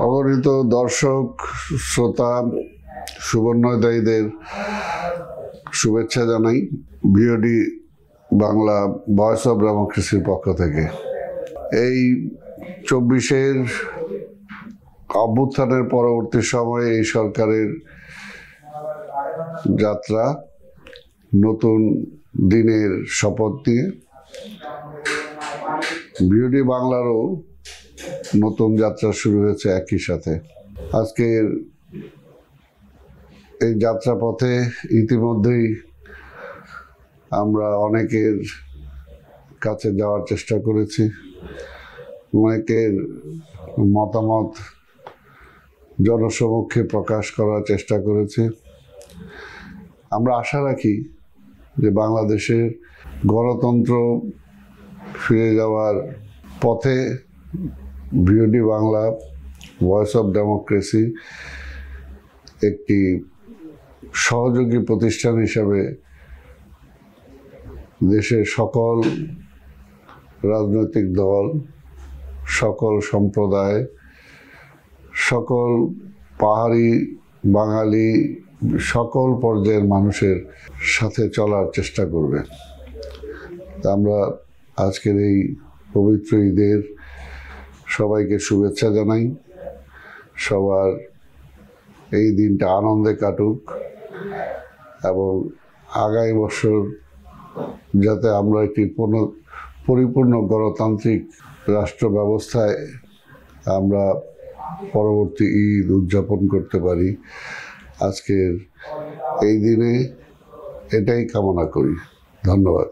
অগণিত দর্শক, শ্রোতা, সুবর্ণোদয়ীদের শুভেচ্ছা জানাই বিওডি বাংলা ভয়েস অব ডেমোক্রেসির পক্ষ থেকে। এই 24-এর অভ্যুত্থানের পরবর্তী সময়ে এই সরকারের যাত্রা নতুন দিনের শপথ নিয়ে, বিওডি বাংলারও নতুন যাত্রা শুরু হয়েছে একই সাথে। আজকের এই যাত্রাপথে ইতিমধ্যেই আমরা অনেকের কাছে যাওয়ার চেষ্টা করেছি, অনেকের মতামত জনসমক্ষে প্রকাশ করার চেষ্টা করেছি। আমরা আশা রাখি যে বাংলাদেশের গণতন্ত্র ফিরে যাওয়ার পথে BOD Bangla voice of democracy একটি সহযোগী প্রতিষ্ঠান হিসাবে দেশের সকল রাজনৈতিক দল, সকল সম্প্রদায়, সকল পাহাড়ি, বাঙালি, সকল পর্যায়ের মানুষের সাথে চলার চেষ্টা করবে। আমরা আজকের এই পবিত্র ঈদের সবাইকে শুভেচ্ছা জানাই। সবার এই দিনটা আনন্দে কাটুক এবং আগামী বছর যাতে আমরা একটি পরিপূর্ণ গণতান্ত্রিক রাষ্ট্র ব্যবস্থায় আমরা পরবর্তী ঈদ উদযাপন করতে পারি। আজকের এই দিনে এটাই কামনা করি। ধন্যবাদ।